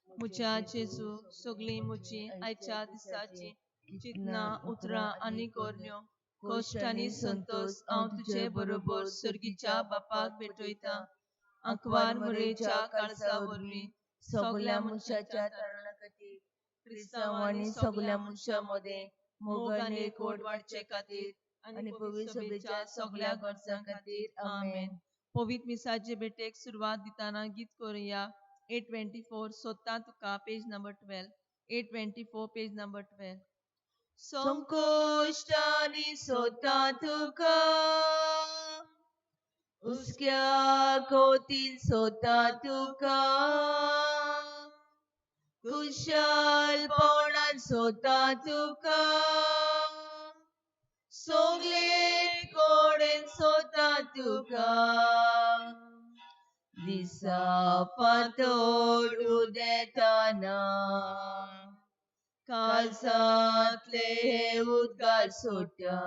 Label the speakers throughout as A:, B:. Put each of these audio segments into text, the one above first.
A: मुच्या जेजू सगळी मुची आयच्या दिसाची चितना उतरां आनी कोरण्यो कश्ट आनी संतोष हांव तुजे बरोबर सर्गीच्या बापाक भेटयता आंकवार मरेच्या काळजा वरवीं सगळ्या मनशाच्या तारणा खातीर क्रिस्तांव आनी सगळ्या मनशां मदें मोग आनी एकवट वाडचे खातीर आनी पवित्र सभेच्या सगळ्या गरजां खातीर आमेन. पवित्र मिसाचे भेटेक सुरवात दिताना गीत करुया 824 सोदता तुका पेज नंबर 12 824 पेज नंबर 12 संकोष्टानी सोदता तुका उसक्या कोतीन सोदता तुका कुशलपणान सोदता तुका सगळे कोडेन सोदता तुका दिसा पातोड उदेताना काळजांतले हे उद्गार सोडटा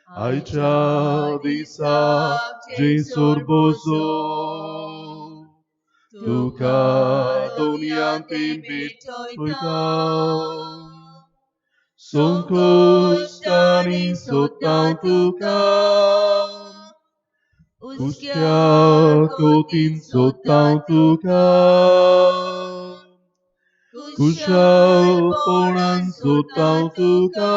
B: आयच्या दिसाक जेसूर बोसो तुका दोनयांतें भेटयता संकोश्टांनी सोदता तुका उसक्या कोतीन सोदता तुका कुशलपणान सोदता तुका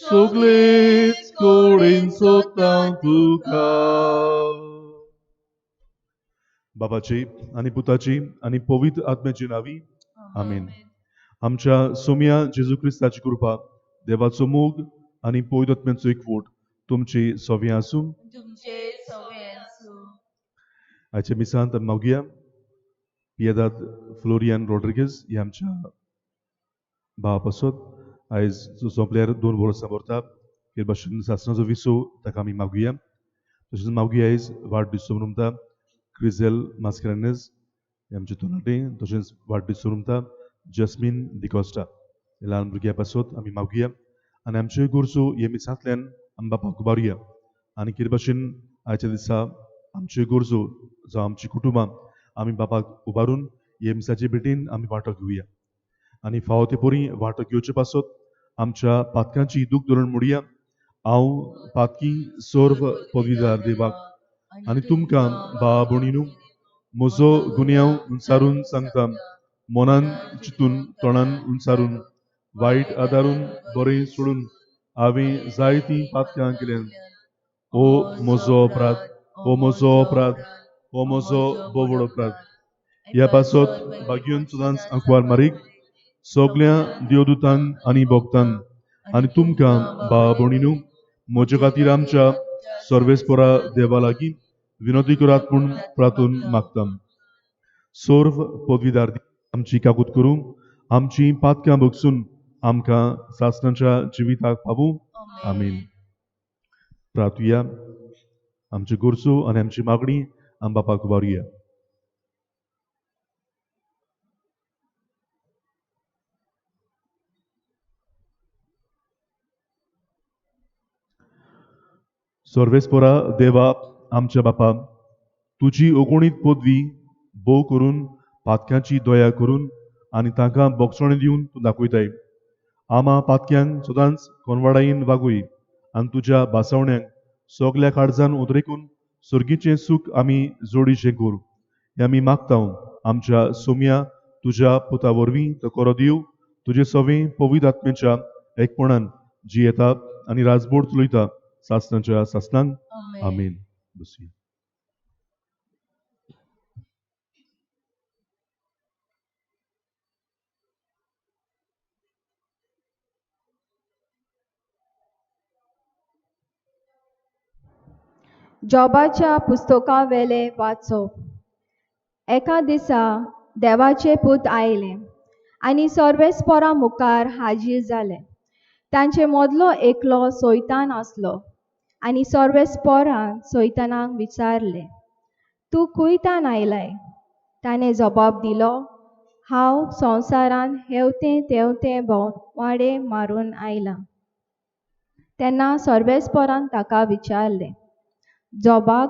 B: सगळेच कोडेन सोदता तुका. बाबाची आनी पुताची आनी पवित्र आत्म्याची नावी आमेन. आमच्या सोम्या जेजू क्रिस्ताची कृपा देवाचो मोग आनी पवित्र आत्म्याचो एकवट तुमची सगळ्यां आसूं. आयच्या मिसांत आमी मागुया पियेदाद फ्लोरियन रॉड्रिगेज हे आमच्या भाव पासत आयज सोंपल्यार 2 वर्सां भरता हे भाशेन सासणाचो विसो ताका आमी मागुया. तशेंच मागुया आयज वाडदीस मनयता क्रिझेल मास्कारेन्हस हे आमचे तरणाटे. तशेंच वाडदीस मनयता जस्मीन डिकॉस्टा हे ल्हान भुरग्यां पासत आमी मागुया आनी आमच्यो गोरजो हे मिसांतल्यान आमी बापाक उबारुया आनी कितें भाशेन आयच्या दिसा आमच्यो गोरजो जावं आमची कुटुंबां आमी बापाक उबारून हे मिसाचे भेटेन आमी वांटो घेवया आनी फावो ते परी वांटो घेवचे पासत आमच्या पातकांची दूख धरून म्हणुया. हांव पातकी सर्व पदवीदार देवाक आनी तुमकां भावा भयणीनो म्हजो गुन्यांव उंचारून सांगता मनान चिंतून तोंडान उंचारून वायट आदारून बरें सोडून हांवें जायतीं पातकां केल्यात. ओ म्हजो अपराध, ओ म्हजो अपराध, ओ म्हजो बोवड अपराध. ह्या पासत भाग्योन सदांच आंकवार मारीक सगळ्या देवदूतांक आनी भक्तांक आनी तुमकां भावा भयणीनो म्हजे खातीर आमच्या सर्वेस्परा देवा लागीं विनोदी करात म्हूण प्रार्थून मागता. सर्व पदवीदार आमची काकूत करूं आमची पातकां भोगसून आमकां सासणाच्या जिविताक पावूं. आमीन. प्रार्थुया आमची गोरजो आनी आमची मागणी आमी बापाक उबारुया. सर्वेस्परा देवा आमच्या बापा तुजी ओगोणीत पदवी भोव करून पातक्यांची दया करून आनी तांकां बोगसणे दिवन तूं दाखयताय. आमा पातक्यांक सदांच कोनवाडायेन वागय आनी तुज्या बासावण्यांक सगल्या काळजान उद्रेकून सर्गीचें सूख आमी जोडीचें कर हें आमी मागता. आमच्या सोम्या तुज्या पुता वरवीं तो करो दिव तुजे सवें पवित्र आत्म्याच्या एकपणान जियेता आनी राजभर चलयता सासणाच्या सासणांक. आमीन. बसुया.
C: जॉबाच्या पुस्तका वेले वाचप. एका दिसा देवाचे पूत आयले आनी सर्वेस्परा मुखार हाजीर जाले. तांचे मदलो एकलो सैतान आसलो आनी सर्वेस्परान सैतानाक विचारले तूं खुंयतान आयलाय. ताणें जबाब दिलो हांव संवसारान हेवतें तेवतें वाडे मारून आयलां. तेन्ना सर्वेस्परान ताका विचारले जॉबाक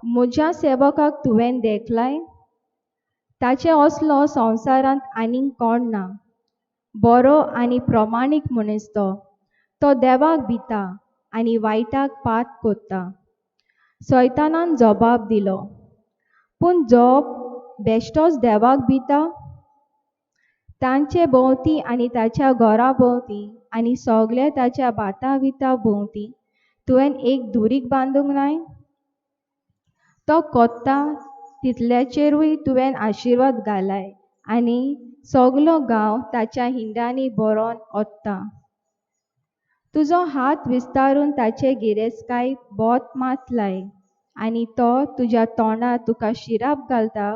C: म्हज्या सेवकाक तुवें देखलाय. ताचे असलो संवसारांत आनीक कोण ना. बरो आनी प्रमाणीक मनीस तो देवाक भिता आनी वायटाक पात कोत्ता. सैतानान जबाब दिलो, पूण जोब बेश्टोच देवाक भिता. तांचे भोंवती आनी ताच्या घरा भोंवती आनी सगळे ताच्या बाता विता भोंवती तुवें एक दुरीग बांदूंक नाय. तो कोत्ता तितल्याचेरूय तुवें आशिर्वाद घालाय आनी सगलो गांव ताच्या हिंडांनी बरोवन ओत्ता. तुजो हात विस्तारून ताचे गिरेस्कायेक बोट मात लाय आनी तो तुज्या तोंडार तुका शिराप घालता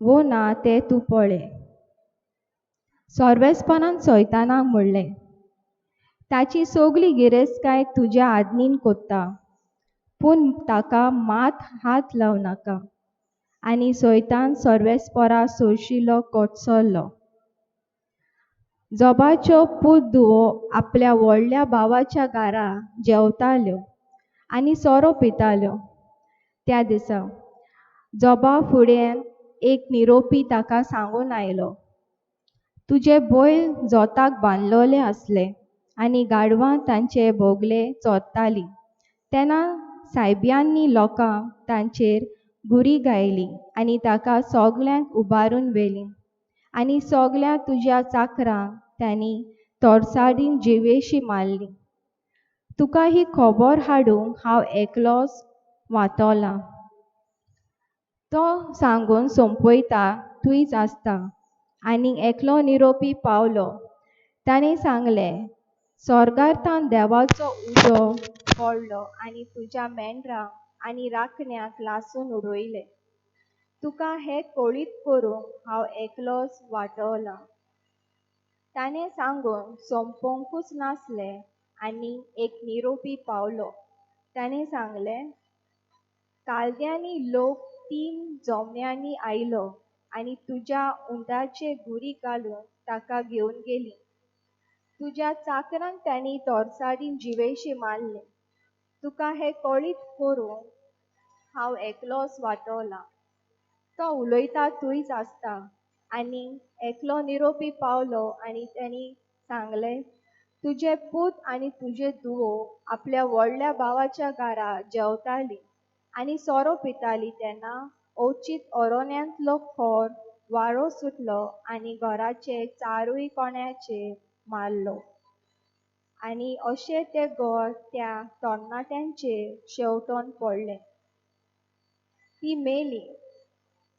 C: वो ना तें तूं पळय. सर्वेस्पणान सैतानाक म्हणलें, ताची सगली गिरेस्काय तुज्या आदनीन कोत्ता, पूण ताका मात हात लाव नाका. आनी सैतान सर्वेस्परा सोरशिल्लो कोटसरलो. जोबाच्यो पूत धुवो आपल्या व्हडल्या भावाच्या घारा जेवताल्यो आनी सोरो पिताल्यो. त्या दिसा जोबा फुडें एक निरोपी ताका सांगून आयलो, तुजे बैल जोताक बांदलोले आसले आनी गाडवां तांचे भोगले चोरतालीं. तेन्ना सायब्यांनी लोकांक तांचेर गुरी गायली आनी ताका सोगल्यांक उबारून व्हेलीं. आनी सोगल्या तुज्या चाकरांक तांणी तोरसादीन जिवेशी मारली. तुका ही खबर हाडूंक हांव एकलोच वातोलां. तो सांगून सोंपयता थंयच आसता आनी एकलो निरोपी पावलो. ताणें सांगलें, स्वर्गांतल्यान देवाचो उजो पडलो आनी तुज्या मेंढरांक आनी राखण्यांक लासून उडयले. तुका हें कळीत करूंक हांव एकलोच वाटोलां. ताणें सांगून सोंपोवंकूच नासलें आनी एक निरोपी पावलो. ताणें सांगलें, कालद्यांनी लोक 3 जोमन्यांनी आयलो आनी तुज्या उंटाचेर गुरी घालून ताका घेवन गेलीं. तुज्या चाकरांक तांणी तोरसादीन जिवेशी मारले. तुका हें कळीत करूंक हांव एकलोच वाटोलां. तो उलयता थंयच आसता आनी एकलो निरोपी पावलो आनी तांणी सांगलें, तुजे पूत आनी तुजे धुवो आपल्या व्हडल्या भावाच्या घारा जेवतालीं आनी सोरो पितालीं तेन्ना ओचीत अरोन्यांतलो खोर वारो सुटलो आनी घराचे चारूय कोण्याचेर मारलो. आनी अशें तें घर त्या तरणाट्यांचेर शेवटोन पडलें. ती मेली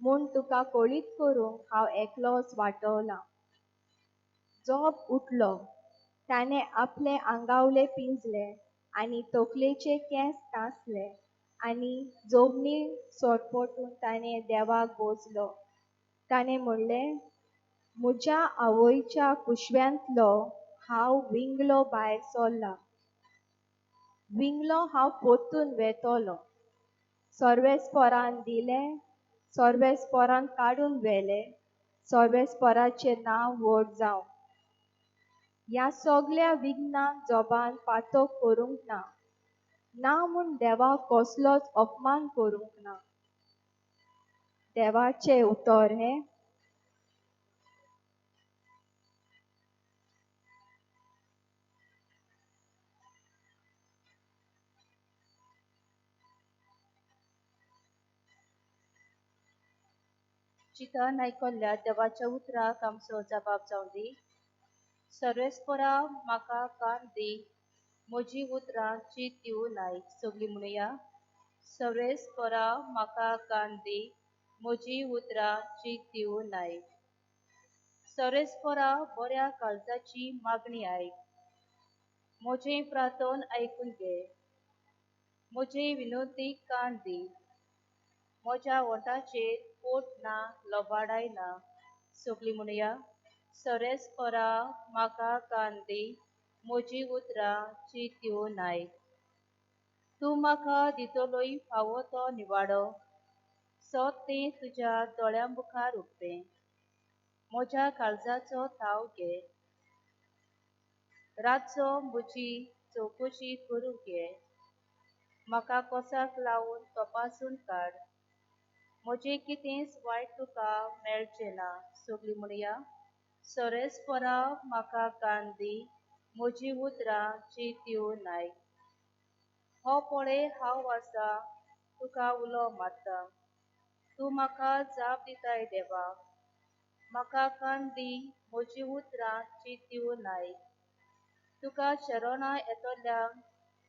C: म्हूण तुका कळीत करूंक हांव एकलोच वाटोलां. जोब उठलो. ताणें आपले आंगावले पिंजले आनी तकलेचे केंस कांसले आनी जमनी सोरपटून ताणें देवाक भोसलो. ताणें म्हणलें, म्हज्या आवयच्या कुशव्यांतलो हांव विंगलो भायर सरलां. विंगलो हांव पोत्तून वेतोलो. सर्वेस्परान दिलें, सर्वेस्परान काडून व्हेलें, सर्वेस्पराचें नांव व्हड जावं. ह्या सोगल्या विघ्नांक जोबान पातो करूंक ना. ना म्हूण देवाक कसलोच अपमान करूंक ना. देवाचें उतर हें.
A: चितान आयकल्ल्या देवाच्या उतराक आमचो जबाब जावं दी. सर्वेस्परा म्हाका कान दी, म्हजी उतरां चीत दिवं नाय. सगळीं म्हणुया, सर्वेस्परा म्हाका कान दी, म्हजी उतरां चीत दिवं नाय. सर्वेस्परा बऱ्या काळजाची मागणी आयक. म्हजें प्रार्थन आयकून घे. म्हजे विनोदीक कान दी. म्हज्या ओंटाचेर पोट ना लोबाडाय ना. सगळीं म्हणुया, सर्वेस्परा म्हाका कान दी, म्हजी उतरां चीत दिवं नाय. तूं म्हाका दितलोय फावो तो निवाडो, सदां तुज्या दोळ्यां मुखार उक्तें. म्हज्या काळजाचो ताव घे. रातचो म्हजी चवकशी करूंक घे. म्हाका कोसाक लावन तपासून काड.
D: म्हजें कितेंच वायट तुका मेळचें ना. सगळीं म्हणया सोरेस्परा म्हाका कान दी, म्हजीं उतरां चिंत्यो नाय. हो पळय हांव आसा, तुका उलो मारता. तूं म्हाका जाप दिताय देवा. म्हाका कान दी, म्हजीं उतरां चिंत्यो नाय. तुका शरणा येतोल्यांक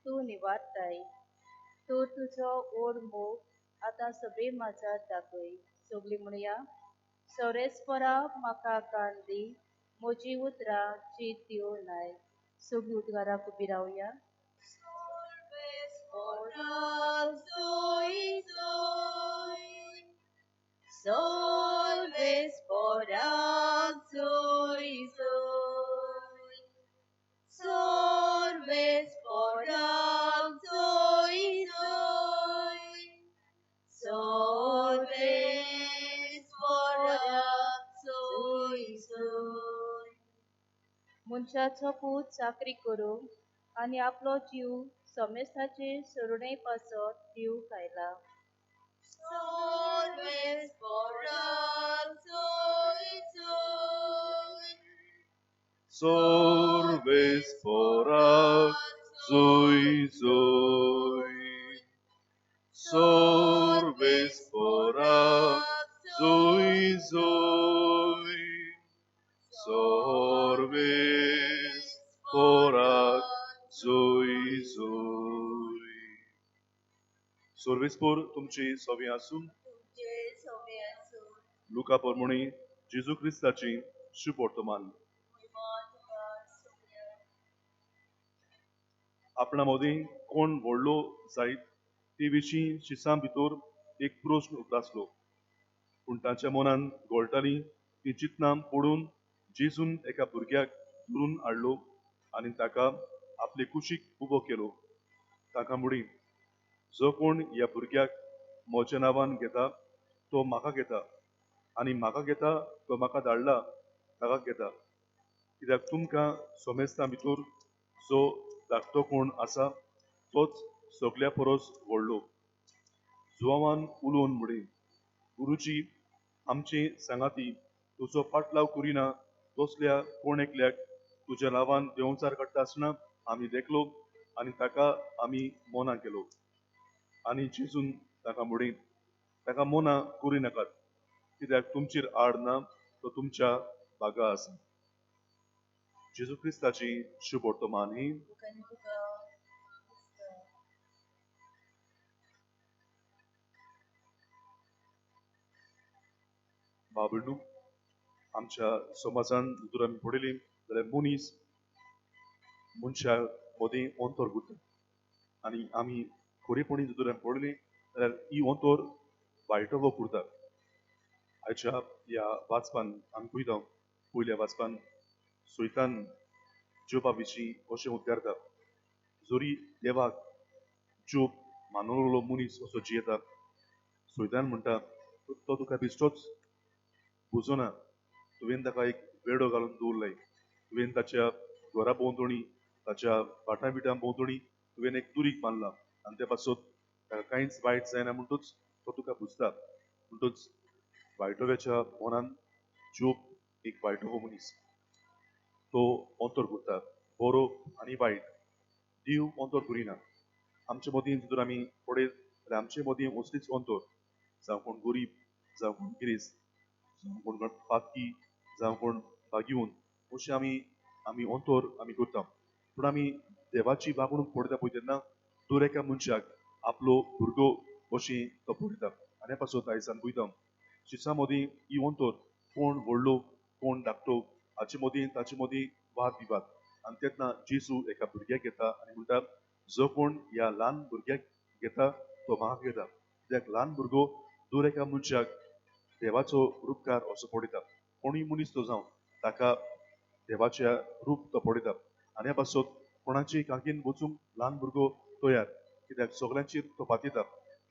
D: तूं निवारताय. तूं तुजो ओड मोग आतां सगळी माझ्यात दाखय. सगळीं म्हणया सोरेस्परा म्हाका कान दी, म्हजीं उतरां चिंत्यो नाय. सगळीं उद्गाराक उबी रावया. Solves por azoi zoi. Solves por azoi zoi. Solves por azoi zoi. मनशाचो पूत चाकरी करूंक आनी आपलो जीव समेस्ताचेर सोडणे पासत दिवंक आयला. Solves por azoi zoi.
B: Sorbes fora zoi zoi. Sorbes fora zoi zoi. Sorbes fora zoi zoi. सोर्वेस्पोर तुमची सवी आसूं.
D: तुमचे सोबे आसूं.
B: लुका पोरमोणी जेजू क्रिस्ताची शुभ वर्तमान. आपणा मदीं कोण व्हडलो जायत ते विशीं शिसां भितर एक प्रस्न उप्रासलो. पूण ताच्या मनान घोळटाली ती चिंतनां पडून जेजून एका भुरग्याक धरून हाडलो आनी ताका आपले कुशीक उबो केलो. ताका म्हणी, जो कोण ह्या भुरग्याक म्हज्या नांवान घेता तो म्हाका घेता आनी म्हाका घेता तो म्हाका धाडला ताका घेता. कित्याक तुमकां सोमेस्तां भितर जो धाकटो कोण आसा तोच सगल्या परस व्हडलो. जुवावान उलोवन म्हणी, गुरुजी, आमचे सांगाती तुजो पाटलाव करिना तसल्या कोण एकल्याक तुज्या नांवान देंवचार काडटा आसतना आमी देखलो आनी ताका आमी मोना केलो. आनी जेजून ताका म्हणी, ताका मोना करिनाकात, कित्याक तुमचेर आड ना तो तुमच्या बागा आसा. जेजू क्रिस्ताची शुभ वर्तमान ही. बाबडू आमच्या समाजान जर आमी पळयली जाल्यार मनीस मनशा मदीं अंतर करता आनी आमी खरेपणी जर आमी पळयली जाल्यार ही अंतर वायटोवो करता. आयच्या ह्या वाचपान आमी पळयता पयल्या वाचपान सैतान जोबा विशीं अशें उद्गारता, जोरी देवाक जोब मानलोलो मनीस असो जियेता. सैतान म्हणटा तो तुका बिश्टोच बुजोना, तुवें ताका एक वेडो घालून दवरलाय. तुवें ताच्या घरा भोंवतणी ताच्या भाटां बिटां भोंवतणी तुवें एक दुरीग बांदला आनी त्या पासत ताका कांयच वायट जायना म्हणटूच तो तुका बुजता. म्हणटूच वायटोव्याच्या मनान जोब एक वायटोवो मनीस. तो अंतर करता बरो आनी वायट. देव अंतर करिना. आमचे मदीं जर आमी पळयत जाल्यार आमचे मदीं असलीच अंतर, जावं कोण गरीब, जावं कोण गिरेस्त, जावं कोण पातकी, जावं कोण भाग्यवन, अशें आमी अंतर आमी करता. पूण आमी देवाची वागणूक पळयता पळय तेन्ना दर एका मनशाक आपलो भुरगो अशी तो पळयता. आनी पासत आयज आमी पळयता शिसां मदीं ही अंतर कोण व्हडलो कोण धाकटो हाचे मदीं ताचे मदीं वाद विवाद. आनी तेन्ना जेजू एका भुरग्याक घेता आनी म्हणटा, जो कोण ह्या ल्हान भुरग्याक घेता तो म्हाका घेता. कित्याक ल्हान भुरगो दर एका मनशाक देवाचो रूपकार असो पळयता. कोणूय मनीस तो जावं ताका देवाच्या रूप तो पळयता. आनी पासत कोणाची काकीन वचूंक ल्हान भुरगो तयार, कित्याक सगल्यांचेर तो पातयता.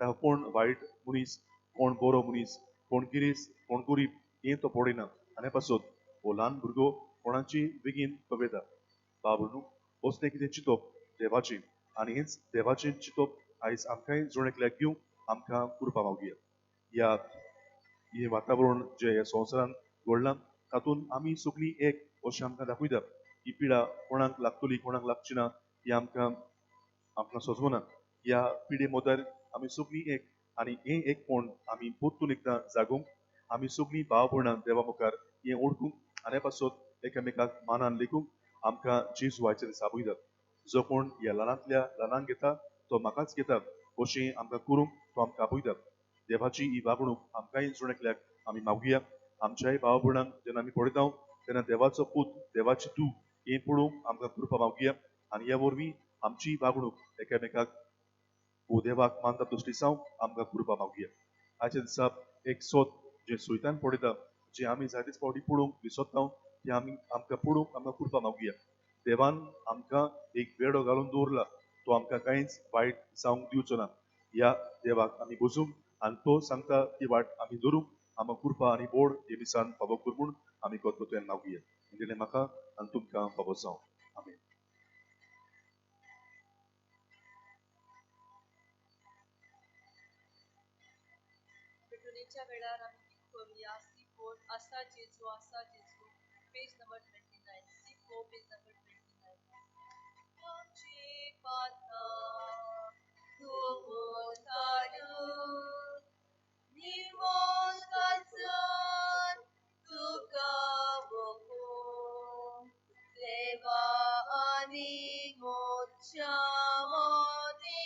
B: ताका कोण वायट मनीस, कोण बरो मनीस, कोण गिरेस्त, कोण गरीब हें तो पळयना. आनी पासत हो ल्हान भुरगो कोणाची बेगीन तो वेता. बाबनू असलें कितें चिंतप देवाचें आनी हेंच देवाचें चिंतप आयज आमकांय जण एकल्याक घेवन आमकां करपा मागुया. या हे वातावरण जे ह्या संवसारान घडलां तातूंत आमी सगळीं एक अशें आमकां दाखयता ही पिडा कोणाक लागतली कोणाक लागची ना ही आमकां सजवना ह्या पिडे मदर आमी सगळीं एक आनी हें एकपण आमी परतून एकदां जागूंक आमी सगळीं भाव भयणां देवा मुखार हें ओळखूंक आनी पासत एकामेकाक मानान लेखूंक आमकां जेजू आयच्या दिसा आपयतात जो कोण ह्या ल्हानांतल्या ल्हानांक घेता तो म्हाकाच घेता अशें आमकां करूंक तो आमकां आपयता देवाची ही वागणूक आमकांय जण एकल्याक आमी मागुया आमच्याय भाव भयणांक जेन्ना आमी पळयता तेन्ना देवाचो पूत देवाची तूं हें पळोवंक आमकां कृपा मागुया आनी ह्या वरवीं आमची वागणूक एकामेकाक हो देवाक मानता तसली जावं आमकां कृपा मागुया आयच्या दिसा एक सोत जे सोयत्यान पळयता जे आमी जायतेच फावटी पळोवंक विसरता ते आमी आमकां पळोवंक आमकां कृपा मागुया देवान आमकां एक वेडो घालून दवरला तो आमकां कांयच वायट जावंक दिवचो ना ह्या देवाक आमी बसूंक आनी तो सांगता ती वाट आमी धरूंक आमकां कृपा आनी बोड हे दिसान फावो कर म्हूण आमी कोतकोत्यान मागुया तेणे म्हाका आनी तुमकां फावो जावं आमेन
A: भेटवणीच्या वेळार आमी कितें करूया सी फोर आसा जेजू page number 29 C four page number 29 आमची प्रार्थना तूं काडून निवळ काजून तुका वगून देवा आनी मोच्या मोदी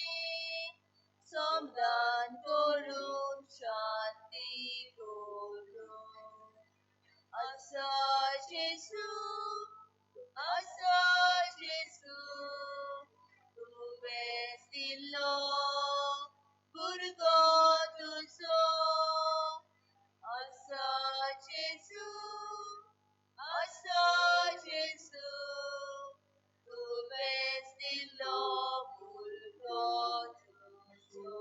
A: समाधान करून शांती करून आसा जेजू तुवें दिलो भुरगो तुजो आसा जेजू तुवें दिलो भुरगो तुजो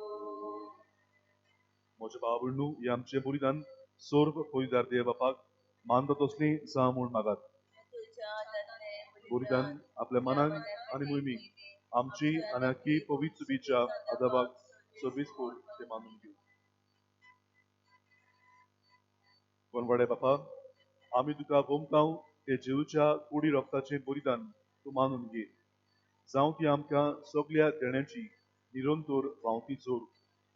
B: म्हज्या भाव भयणू हे आमचें बलिदान सोर्ग पळयदार देव बापाक मानता तसलें जावं म्हूण मागात बलिदान आपल्या मनाक आनी मोहिमेक आमची आनी आख्खी पवित्र बीच्या आदाबाक सर्वेस्पोर ते मानून घेऊ वनवाडे बापा आमी तुका भोमकाव ते जेजूच्या कुडी रोगताचें बलिदान तूं मानून घे जावं ती आमकां सगळ्या देण्याची निरंतर व्हांवती जोर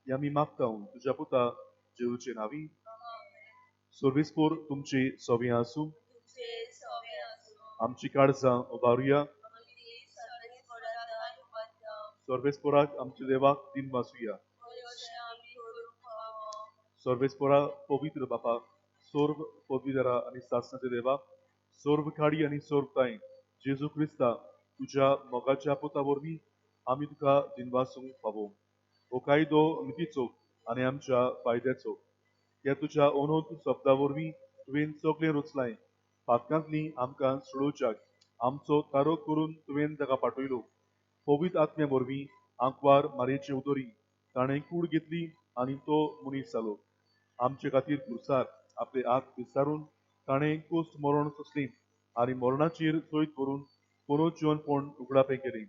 B: ही आमी मागता तुज्या पुता जेजूचे नांवी सर्वेस्पोर तुमची सोबीं आसूं आमची काळजां उबारुया सर्वेस्पोराक आमच्या देवाक दिन वासुया सर्वेस्पोरा पवित्र बापा सोर्व पदवीधरा आनी सासणाचे देवा सोर्व खाडी आनी सोर्वताय जेजू क्रिस्ता तुज्या मोगाच्या पुता वरवीं आमी तुका दिनवासूंक फावो हो कायदो नितीचो आनी आमच्या फायद्याचो ह्या तुज्या अनोद शब्दा वरवीं तुवें सगळें रचलाय पातकांतली आमकां सोडोवच्याक आमचो तारो करून तुवें ताका पाठयलो पवित्र आत्म्या वरवीं आंकवार मारयेची उदोरी ताणें कूड घेतली आनी तो मनीस जालो आमचे खातीर खुरसार आपले आत विस्तारून ताणें कोस्ट मरण सोंसली आनी मरणाचेर सोयत करून पुनर्जीवनपण उगडापें केलें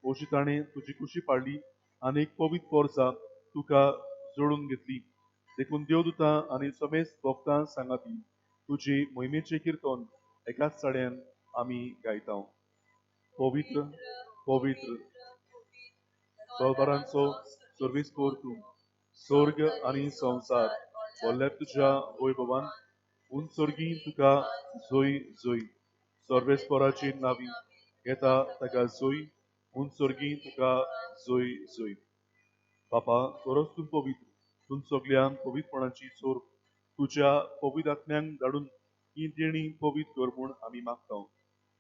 B: अशी ताणें तुजी कुशी पाडली आनी एक पवित्र पोरसा तुका जोडून घेतली देखून देवदूतां आनी समेस्त भक्तां सांगाती तुजी मोहिमेचें किर्तन एकाच साड्यान आमी गायता पवित्र पवित्र सोबारांचो सर्वेस्पोर तूं स्वर्ग आनी संवसार व्हडल्या तुज्या वैभवान उंचर्गी तुका जोय जोय सर्वेस्पोराची नांवी घेता ताका जोय उंचर्गी तुका जोय जोय बापा खरोच तूं पवित्र तूं सगळ्या पवित्रपणाची सोर तुज्या पवित्र आत्म्यांक धाडून ही देणी पवित्र कर म्हूण आमी मागता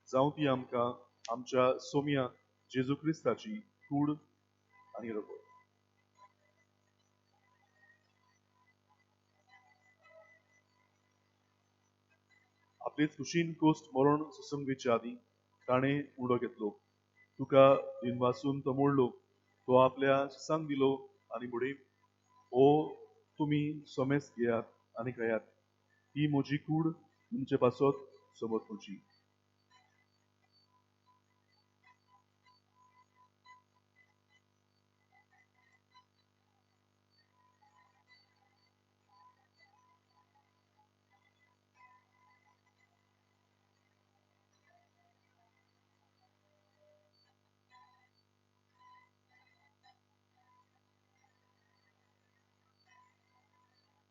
B: जावं ती आमकां आमच्या सोम्या जेजू क्रिस्ताची कूड आनी रगत आपलेच कुशीन कोस्ट मरण सुसंगेच्या आदी ताणें उडो घेतलो तुका दिनवासून तो मोडलो तो आपल्या शिसांक दिलो आनी म्हडे ओ तुमी सोमेस घेयात आनी खयात ही म्हजी कूड तुमचे पासत समज म्हजी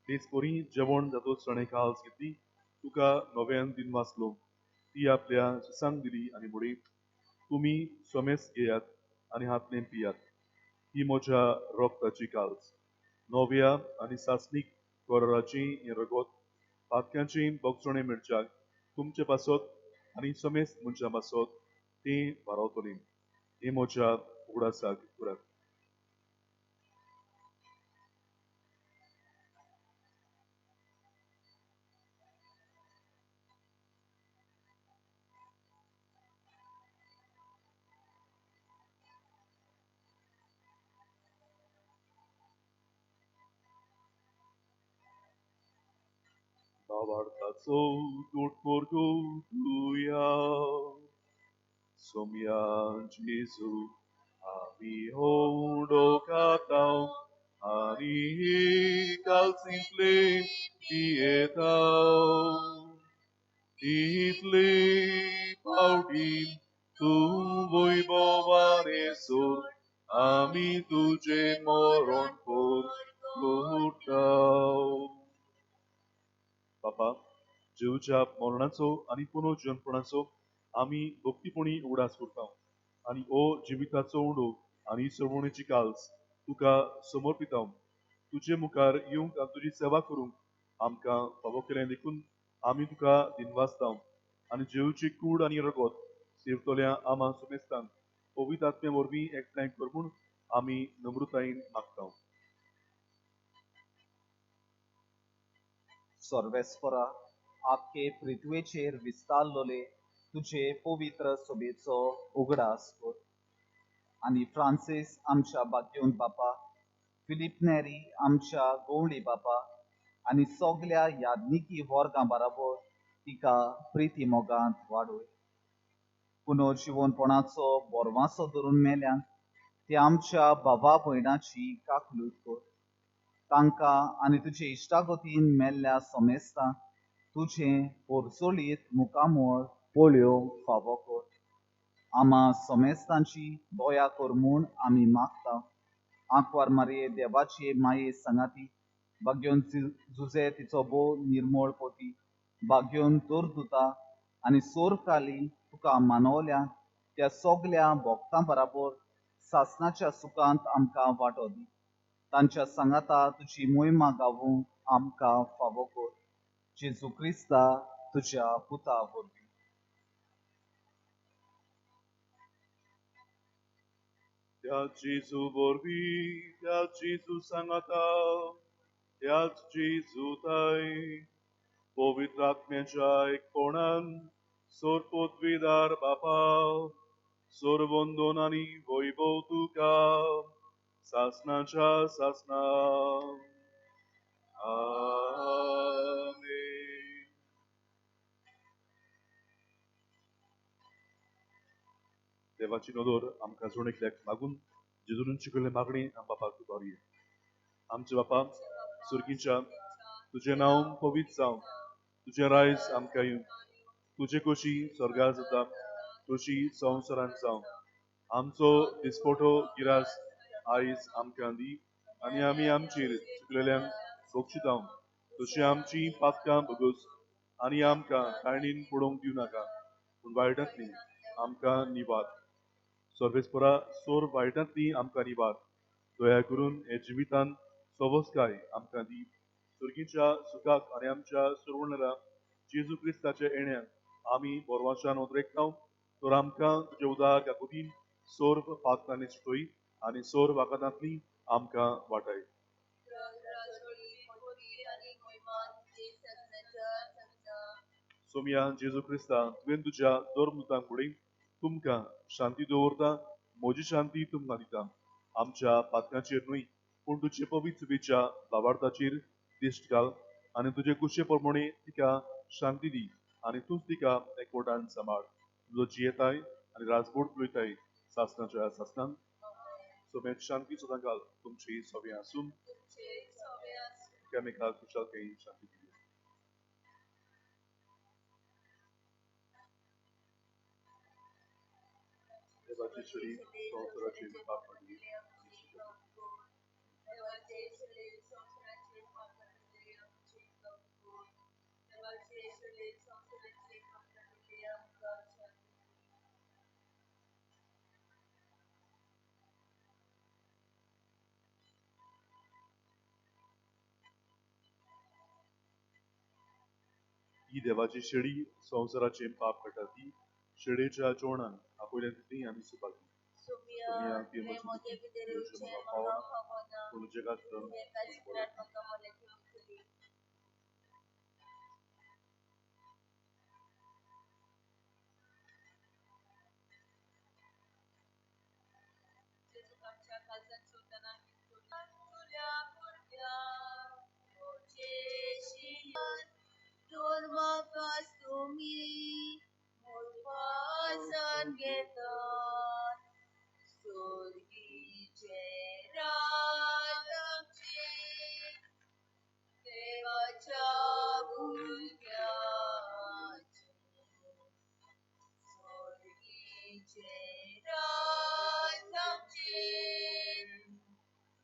B: देसपोरी जेवण जातो सणे काल्स घेतली तुका नव्यान दिन वाचलो ती आपल्या शिसांक दिली आणि म्हणी तुम्ही सोमेस घेयात आणि हातने पियात ही म्हज्या रोगताची काल्स नव्या आणि सासणीक गोराची ही रगत पातक्यांची बोगचणे मिरच्याक तुमचे पासत आणि समेस मनच्या पासत ती वारावतली ही म्हज्या उगडासाक पुरात Bawartaco dur portuia, somia Jesu, ami hondo catau, ani cal simple pietau, itli paudim, tu voi bovane sur, ami tuce moron por lutau. बापा जीवच्या मरणाचो आणि पुनर्जन्मपणाचो आम्ही भक्तीपणी उगडास करता आणि ओ जिविताचो उडो आणि सरवणेची काल्स तुका समर्पिता तुझे मुखार येवंक आणि तुझी सेवा करूंक आमकां फावो केलें देखून आमी तुका दिनवासता आणि जेवची कूड आणि रगत सेवतोल्या आमा सुमेस्तांक पवित्र आत्मे वरवीं एकठांय कर म्हूण आमी नम्रतायेन मागता
E: सर्वेस्परा आख्खे पृथ्वेचेर विस्तारलोले तुझे पवित्र सोबेचो उगडास कर आणि फ्रांसीस आमच्या बाग्योन बापा फिलिप नेरी आमच्या गवळी बापा आणि सगळ्या याज्ञिकी वर्गां बरोबर तिका प्रिती मोगांत वाडोय पुनर्जीवनपणाचो बोरवांसो धरून मेल्यांक ते आमच्या बाबा भयणाची काकलूत कर तांकां आनी तुजे इश्टागतीन मेल्ल्या सोमेस्तांक तुझे पोरसोळीत मुखामोळ पोळ्यो फावो कर आमा सोमेस्तांची दया कर म्हूण आमी मागता आंकवार मारये देवाची माये संगाती भाग्योन जुजे तिचो भोव निर्मळ पोती भाग्योन तोरदुता आनी सोरकाली तुका मानवल्या त्या सगळ्या भक्तां बराबर सासणाच्या सुखांत आमकां वांटो दी तांच्या सांगाता तुजी मोहिमा गावूंक आमकां फावो कर जेजू क्रिस्ता तुज्या पुता वरवीं
B: त्या जेजू वरवीं त्या जेजू सांगाता त्याच जेजूताय पवित्र आत्म्याच्या एकपणान सोरपोतवीदार बापा सोरवंदोन आणि वैभव तुका सासनाच्या सासना आमेन देवाची नदर आमकां जोडणेकल्याक मागून जेजून शिकयल्ले मागणी बापाक तुका आमचे बापा सुर्गीच्या तुझे नांव पवित्र जावं तुझे रायज आमकां येवं तुझे कशी स्वर्गार जाता तशी संवसारांत जावं आमचो दिसपोटो गिरास आयज आमकां दी आनी आमी आमचेर चुकलेल्यांक बक्षिता तशी आमची पातकां बगोस आनी आमकां कायणीन पडोवंक दिवं नाका पूण वायटांतली आमकां निवार सर्वेस्परा सोर वायटांतली आमकां निवार दया करून हे जिवितान सवस्काय आमकां दी सुर्गीच्या सुखाक आनी आमच्या सुरवणारा जेजू क्रिस्ताच्या येण्यान आमी बोरवाशान उद्रेकता तर आमकां तुजे उदाक काकुतीन सोर पातकांनी सुटोय आनी सोर वागातांतली आमकां वाटाय सोम्या जेजू क्रिस्ता तुवें तुज्या दोरमुतांक फुडें तुमकां शांती दवरता म्हजी शांती तुमकां दिता आमच्या पातकांचेर न्हय पूण तुजे पवित्र विच्या लावार्थाचेर दिश्ट घाल आनी तुजे कुशे प्रमाणे तिका शांती दी आनी तूंच तिका एकवटान सांबाळ तुजो जियेताय आनी राजकोट उलयताय सासणाच्या सासणान सोम्याची शांती सदां घाल तुमची सगळें आसून एकामेकाक कुशळकायेन शांती दी देवाची छडी संवसाराची पाप ही देवाची शेळी संवसाराचे पाप काटाती शेळेच्या जेवणान आपल्यान ती आमी सुपाती तुम्ही आमची मजबूती देवचे म्हाका पावना पूण जगात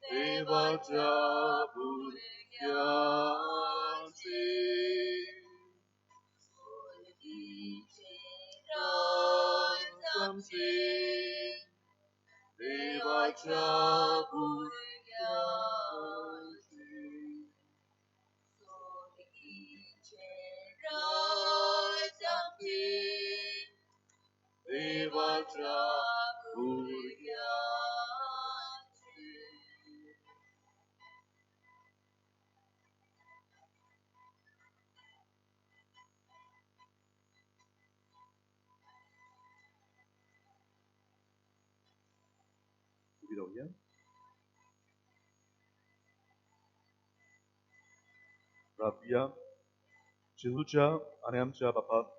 B: देवाच्या भुरग्याचे राज आमचे देवाच्या भुरग्याचे राज आमचे देवाच्या भुरग्याचे उभी राहूया प्रार्थया जेजूच्या आणि आमच्या बापाक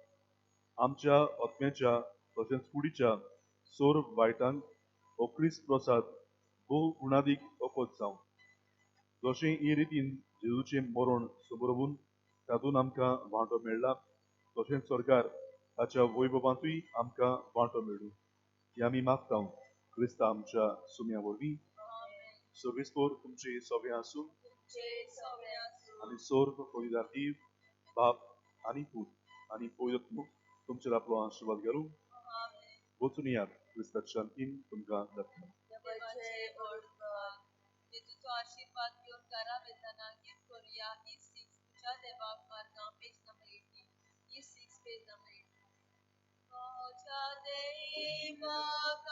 B: आमच्या आत्म्याच्या तशेंच कुडीच्या सोर वायटांक हो क्रिस्त प्रसाद भोव गुणादीक ओकोत जावं जशें हे रितीन जेजूचें मरण सबरवून तातूंत आमकां वांटो मेळ्ळा तशेंच स्वर्गार ताच्या वैभवांतूय आमकां वांटो मेळूं ही आमी मागतां क्रिस्ता आमच्या सुम्या वरवीं सर्वेस्पोर तुमचे सवे आसूं आनी सोर्ग पळयदार देव बाप आनी पूत आनी पवित्र तुमचेर आपलो आशिर्वाद घालूं वचून यात क्रिस्ताच्या शांतीन तुमकां दत्ता
A: जेजूचो आशीर्वाद घेवन घरा वेताना गीत करूया ही सिक्स तुझ्या देवाक मारना पेज नंबर 18 ही सिक्स पेज नंबर 18 तुझ्या देवाक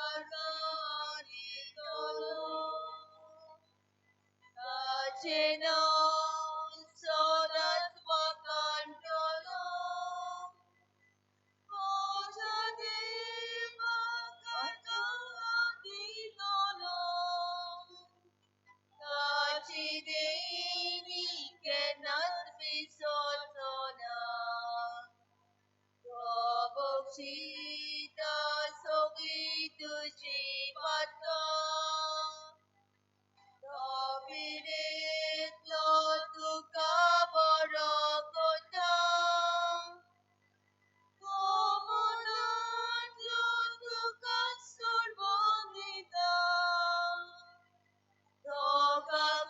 A: ताचे नाव सोनात वाकांटलो तुझ्या देवाक दिलोलो ताची देणी केन्नाच विसरचोना तो बक्षिता सगळी तुजी पातकां तो पिडेतलो तुका बरो कोता तो मनांतलो तुका सोडवून दिता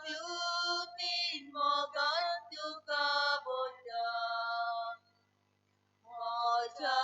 A: Tokakutin mogan tuka boda, moja